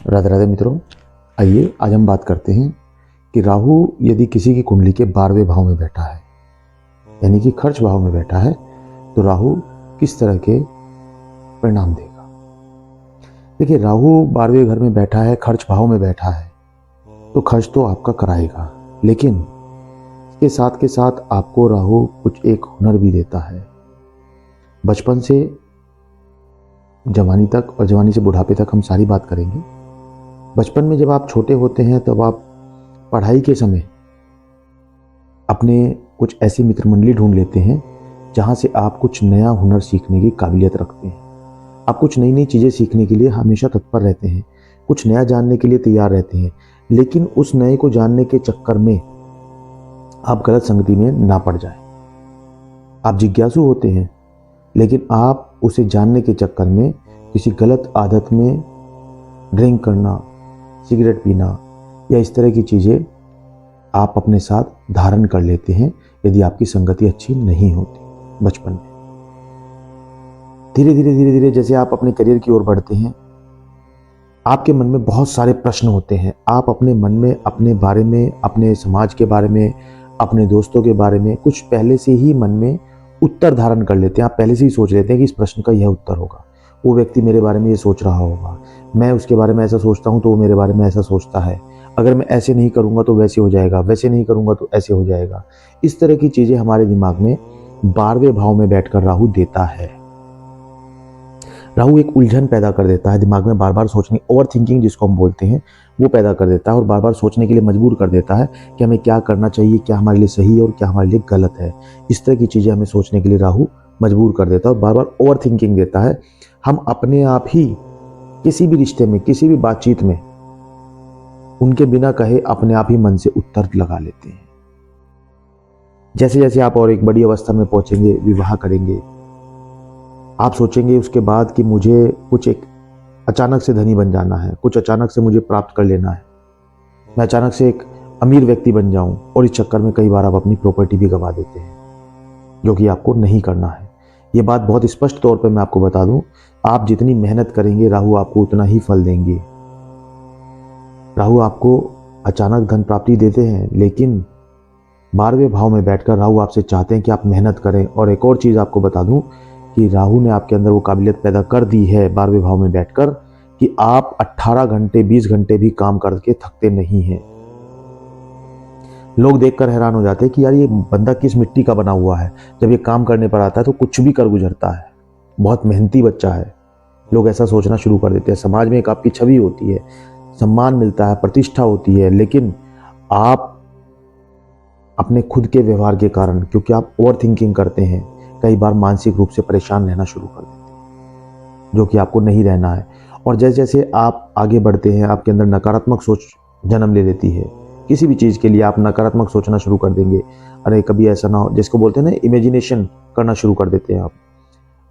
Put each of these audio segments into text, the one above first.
राधे राधे मित्रों, आइए आज हम बात करते हैं कि राहु यदि किसी की कुंडली के 12वें भाव में बैठा है, यानी कि खर्च भाव में बैठा है, तो राहु किस तरह के परिणाम देगा। देखिए, राहु 12वें घर में बैठा है, खर्च भाव में बैठा है, तो खर्च तो आपका कराएगा, लेकिन इसके साथ के साथ आपको राहु कुछ एक हुनर भी देता है। बचपन से जवानी तक और जवानी से बुढ़ापे तक हम सारी बात करेंगे। बचपन में जब आप छोटे होते हैं तब आप पढ़ाई के समय अपने कुछ ऐसी मित्र मंडली ढूंढ लेते हैं जहां से आप कुछ नया हुनर सीखने की काबिलियत रखते हैं। आप कुछ नई नई चीज़ें सीखने के लिए हमेशा तत्पर रहते हैं, कुछ नया जानने के लिए तैयार रहते हैं, लेकिन उस नए को जानने के चक्कर में आप गलत संगति में ना पड़ जाए। आप जिज्ञासु होते हैं, लेकिन आप उसे जानने के चक्कर में किसी गलत आदत में ड्रिंक करना, सिगरेट पीना या इस तरह की चीज़ें आप अपने साथ धारण कर लेते हैं यदि आपकी संगति अच्छी नहीं होती बचपन में। धीरे धीरे जैसे आप अपने करियर की ओर बढ़ते हैं, आपके मन में बहुत सारे प्रश्न होते हैं। आप अपने मन में अपने बारे में, अपने समाज के बारे में, अपने दोस्तों के बारे में कुछ पहले से ही मन में उत्तर धारण कर लेते हैं। आप पहले से ही सोच लेते हैं कि इस प्रश्न का यह उत्तर होगा, वो व्यक्ति मेरे बारे में ये सोच रहा होगा, मैं उसके बारे में ऐसा सोचता हूँ तो वो मेरे बारे में ऐसा सोचता है, अगर मैं ऐसे नहीं करूँगा तो वैसे हो जाएगा, वैसे नहीं करूँगा तो ऐसे हो जाएगा। इस तरह की चीज़ें हमारे दिमाग में 12वें भाव में बैठकर राहु देता है। राहु एक उलझन पैदा कर देता है, दिमाग में बार बार सोचने, ओवर थिंकिंग जिसको हम बोलते हैं, वो पैदा कर देता है और बार बार सोचने के लिए मजबूर कर देता है कि हमें क्या करना चाहिए, क्या हमारे लिए सही है और क्या हमारे लिए गलत है। इस तरह की चीज़ें हमें सोचने के लिए राहु मजबूर कर देता है और बार बार ओवर थिंकिंग देता है। हम अपने आप ही किसी भी रिश्ते में, किसी भी बातचीत में उनके बिना कहे अपने आप ही मन से उत्तर लगा लेते हैं। जैसे जैसे आप और एक बड़ी अवस्था में पहुंचेंगे, विवाह करेंगे, आप सोचेंगे उसके बाद कि मुझे कुछ एक अचानक से धनी बन जाना है, कुछ अचानक से मुझे प्राप्त कर लेना है, मैं अचानक से एक अमीर व्यक्ति बन जाऊं, और इस चक्कर में कई बार आप अपनी प्रॉपर्टी भी गंवा देते हैं, जो कि आपको नहीं करना है। ये बात बहुत स्पष्ट तौर पे मैं आपको बता दूं, आप जितनी मेहनत करेंगे राहु आपको उतना ही फल देंगे। राहु आपको अचानक धन प्राप्ति देते हैं, लेकिन 12वें भाव में बैठकर राहु आपसे चाहते हैं कि आप मेहनत करें। और एक और चीज़ आपको बता दूं कि राहु ने आपके अंदर वो काबिलियत पैदा कर दी है 12वें भाव में बैठकर कि आप 18 घंटे 20 घंटे भी काम करके थकते नहीं हैं। लोग देखकर हैरान हो जाते हैं कि यार ये बंदा किस मिट्टी का बना हुआ है, जब ये काम करने पर आता है तो कुछ भी कर गुजरता है, बहुत मेहनती बच्चा है। लोग ऐसा सोचना शुरू कर देते हैं। समाज में एक आपकी छवि होती है, सम्मान मिलता है, प्रतिष्ठा होती है, लेकिन आप अपने खुद के व्यवहार के कारण, क्योंकि आप ओवर थिंकिंग करते हैं, कई बार मानसिक रूप से परेशान रहना शुरू कर देते हैं, जो कि आपको नहीं रहना है। और जैसे जैसे आप आगे बढ़ते हैं, आपके अंदर नकारात्मक सोच जन्म ले लेती है। किसी भी चीज़ के लिए आप नकारात्मक सोचना शुरू कर देंगे। अरे कभी ऐसा ना हो, जिसको बोलते हैं ना, इमेजिनेशन करना शुरू कर देते हैं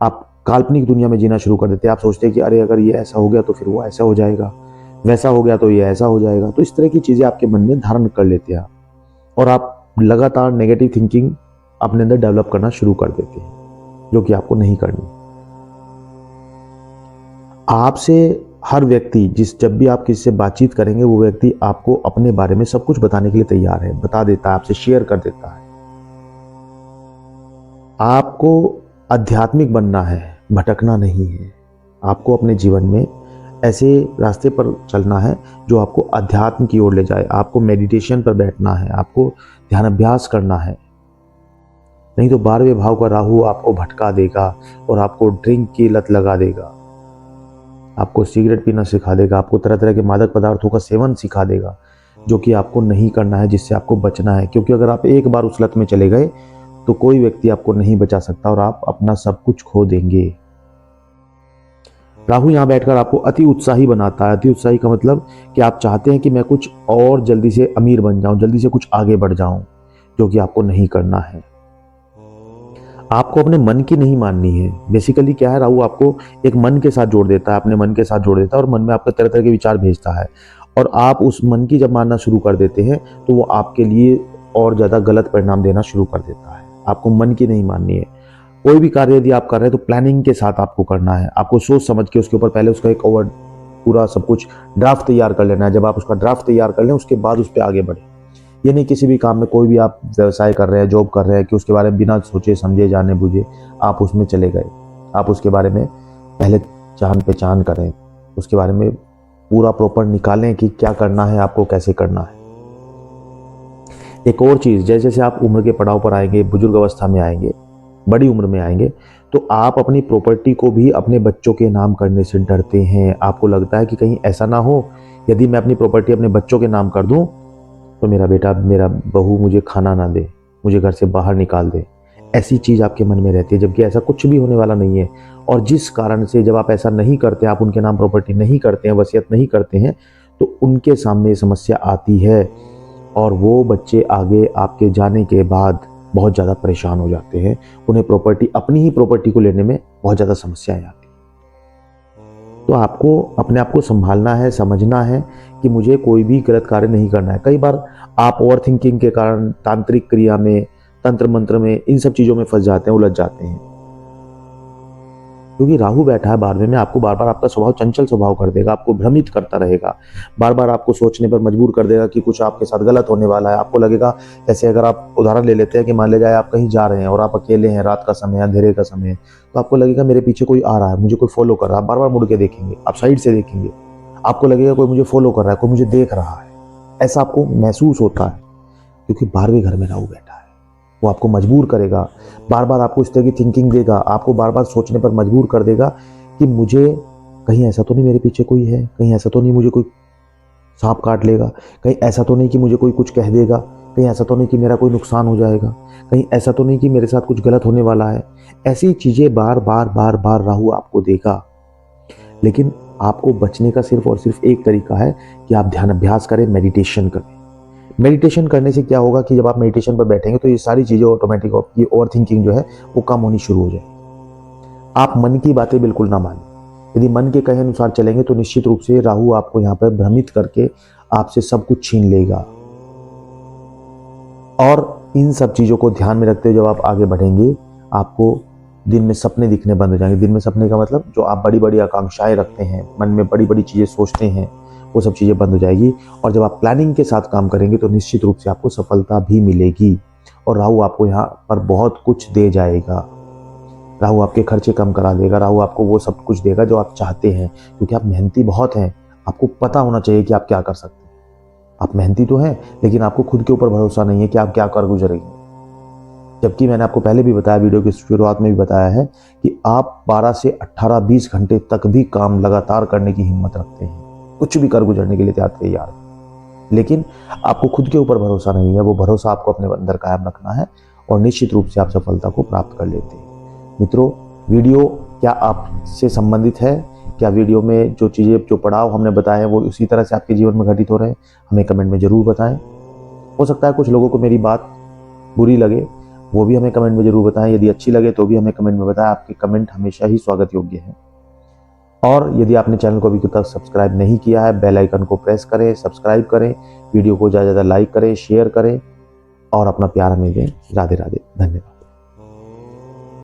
आप काल्पनिक दुनिया में जीना शुरू कर देते हैं। आप सोचते हैं कि अरे अगर ये ऐसा हो गया तो फिर वो ऐसा हो जाएगा, वैसा हो गया तो ये ऐसा हो जाएगा। तो इस तरह की चीज़ें आपके मन में धारण कर लेते हैं और आप लगातार नेगेटिव थिंकिंग अपने अंदर डेवलप करना शुरू कर देते हैं, जो कि आपको नहीं करनी। आपसे हर व्यक्ति, जब भी आप किसी से बातचीत करेंगे, वो व्यक्ति आपको अपने बारे में सब कुछ बताने के लिए तैयार है, बता देता है, आपसे शेयर कर देता है। आपको आध्यात्मिक बनना है, भटकना नहीं है। आपको अपने जीवन में ऐसे रास्ते पर चलना है जो आपको अध्यात्म की ओर ले जाए। आपको मेडिटेशन पर बैठना है, आपको ध्यान अभ्यास करना है। नहीं तो 12वें भाव का राहु आपको भटका देगा और आपको ड्रिंक की लत लगा देगा, आपको सिगरेट पीना सिखा देगा, आपको तरह तरह के मादक पदार्थों का सेवन सिखा देगा, जो कि आपको नहीं करना है, जिससे आपको बचना है। क्योंकि अगर आप एक बार उस लत में चले गए तो कोई व्यक्ति आपको नहीं बचा सकता और आप अपना सब कुछ खो देंगे। राहु यहाँ बैठकर आपको अति उत्साही बनाता है। अति उत्साही का मतलब कि आप चाहते हैं कि मैं कुछ और जल्दी से अमीर बन जाऊं, जल्दी से कुछ आगे बढ़ जाऊं, जो कि आपको नहीं करना है। आपको अपने मन की नहीं माननी है। बेसिकली क्या है, राहु आपको एक मन के साथ जोड़ देता है, अपने मन के साथ जोड़ देता है और मन में आपके तरह तरह के विचार भेजता है, और आप उस मन की जब मानना शुरू कर देते हैं तो वो आपके लिए और ज़्यादा गलत परिणाम देना शुरू कर देता है। आपको मन की नहीं माननी है। कोई भी कार्य यदि आप कर रहे हैं तो प्लानिंग के साथ आपको करना है। आपको सोच समझ के उसके ऊपर पहले उसका एक ओवर पूरा सब कुछ ड्राफ्ट तैयार कर लेना है। जब आप उसका ड्राफ्ट तैयार कर लें उसके बाद उस पर आगे बढ़ें। ये नहीं किसी भी काम में, कोई भी आप व्यवसाय कर रहे हैं, जॉब कर रहे हैं, कि उसके बारे में बिना सोचे समझे जाने बुझे आप उसमें चले गए। आप उसके बारे में पहले जान पहचान करें, उसके बारे में पूरा प्रॉपर निकालें कि क्या करना है आपको, कैसे करना है। एक और चीज़, जैसे जैसे आप उम्र के पड़ाव पर आएंगे, बुजुर्ग अवस्था में आएंगे, बड़ी उम्र में आएंगे, तो आप अपनी प्रॉपर्टी को भी अपने बच्चों के नाम करने से डरते हैं। आपको लगता है कि कहीं ऐसा ना हो, यदि मैं अपनी प्रॉपर्टी अपने बच्चों के नाम कर दूं तो मेरा बेटा, मेरा बहू मुझे खाना ना दे, मुझे घर से बाहर निकाल दे। ऐसी चीज़ आपके मन में रहती है, जबकि ऐसा कुछ भी होने वाला नहीं है। और जिस कारण से जब आप ऐसा नहीं करते, आप उनके नाम प्रॉपर्टी नहीं करते हैं, वसीयत नहीं करते हैं, तो उनके सामने समस्या आती है और वो बच्चे आगे आपके जाने के बाद बहुत ज़्यादा परेशान हो जाते हैं। उन्हें प्रॉपर्टी, अपनी ही प्रॉपर्टी को लेने में बहुत ज़्यादा समस्याएं आती हैं। तो आपको अपने आप को संभालना है, समझना है कि मुझे कोई भी गलत कार्य नहीं करना है। कई बार आप ओवर थिंकिंग के कारण तांत्रिक क्रिया में, तंत्र मंत्र में, इन सब चीज़ों में फंस जाते हैं, उलझ जाते हैं। क्योंकि राहु बैठा है 12वें में, आपको बार बार आपका स्वभाव चंचल स्वभाव कर देगा, आपको भ्रमित करता रहेगा, बार बार आपको सोचने पर मजबूर कर देगा कि कुछ आपके साथ गलत होने वाला है। आपको लगेगा, जैसे अगर आप उदाहरण ले लेते हैं कि मान ले जाए आप कहीं जा रहे हैं और आप अकेले हैं, रात का समय है, अंधेरे का समय है, तो आपको लगेगा मेरे पीछे कोई आ रहा है, मुझे कोई फॉलो कर रहा है। बार बार मुड़ के देखेंगे, आप साइड से देखेंगे, आपको लगेगा कोई मुझे फॉलो कर रहा है, कोई मुझे देख रहा है। ऐसा आपको महसूस होता है क्योंकि 12वें घर में राहु बैठा है। वो आपको मजबूर करेगा, बार बार आपको इस तरह की थिंकिंग देगा, आपको बार बार सोचने पर मजबूर कर देगा कि मुझे कहीं ऐसा तो नहीं मेरे पीछे कोई है, कहीं ऐसा तो नहीं मुझे कोई सांप काट लेगा, कहीं ऐसा तो नहीं कि मुझे कोई कुछ कह देगा, कहीं ऐसा तो नहीं कि मेरा कोई नुकसान हो जाएगा, कहीं ऐसा तो नहीं कि मेरे साथ कुछ गलत होने वाला है। ऐसी चीज़ें बार बार बार बार राहु आपको देगा। लेकिन आपको बचने का सिर्फ और सिर्फ एक तरीका है कि आप ध्यान अभ्यास करें, मेडिटेशन करें। मेडिटेशन करने से क्या होगा कि जब आप मेडिटेशन पर बैठेंगे तो ये सारी चीज़ें ऑटोमेटिक, आपकी ओवर थिंकिंग जो है वो कम होनी शुरू हो जाएगी। आप मन की बातें बिल्कुल ना मानें। यदि मन के कहे अनुसार चलेंगे तो निश्चित रूप से राहु आपको यहाँ पर भ्रमित करके आपसे सब कुछ छीन लेगा। और इन सब चीज़ों को ध्यान में रखते हुए जब आप आगे बढ़ेंगे, आपको दिन में सपने दिखने बंद हो जाएंगे। दिन में सपने का मतलब, जो आप बड़ी बड़ी आकांक्षाएं रखते हैं, मन में बड़ी बड़ी चीज़ें सोचते हैं, वो सब चीज़ें बंद हो जाएगी। और जब आप प्लानिंग के साथ काम करेंगे तो निश्चित रूप से आपको सफलता भी मिलेगी। और राहु आपको यहाँ पर बहुत कुछ दे जाएगा। राहु आपके खर्चे कम करा देगा, राहु आपको वो सब कुछ देगा जो आप चाहते हैं, क्योंकि आप मेहनती बहुत हैं। आपको पता होना चाहिए कि आप क्या कर सकते हैं। आप मेहनती तो हैं, लेकिन आपको खुद के ऊपर भरोसा नहीं है कि आप क्या कर गुजरेंगे। जबकि मैंने आपको पहले भी बताया, वीडियो की शुरुआत में भी बताया है कि आप 12 से 18-20 घंटे तक भी काम लगातार करने की हिम्मत रखते हैं, कुछ भी कर गुजरने के लिए तैयार हैं। लेकिन आपको खुद के ऊपर भरोसा नहीं है। वो भरोसा आपको अपने अंदर कायम रखना है और निश्चित रूप से आप सफलता को प्राप्त कर लेते हैं। मित्रों, वीडियो क्या आपसे संबंधित है? क्या वीडियो में जो चीज़ें, जो पड़ाव हमने बताए हैं वो उसी तरह से आपके जीवन में घटित हो रहे हैं? हमें कमेंट में ज़रूर बताएं। हो सकता है कुछ लोगों को मेरी बात बुरी लगे, वो भी हमें कमेंट में ज़रूर बताएं। यदि अच्छी लगे तो भी हमें कमेंट में बताएं। आपके कमेंट हमेशा ही स्वागत योग्य है। और यदि आपने चैनल को अभी तक सब्सक्राइब नहीं किया है, बेल आइकन को प्रेस करें, सब्सक्राइब करें, वीडियो को ज़्यादा से ज़्यादा लाइक करें, शेयर करें और अपना प्यार हमें दें। राधे राधे, धन्यवाद।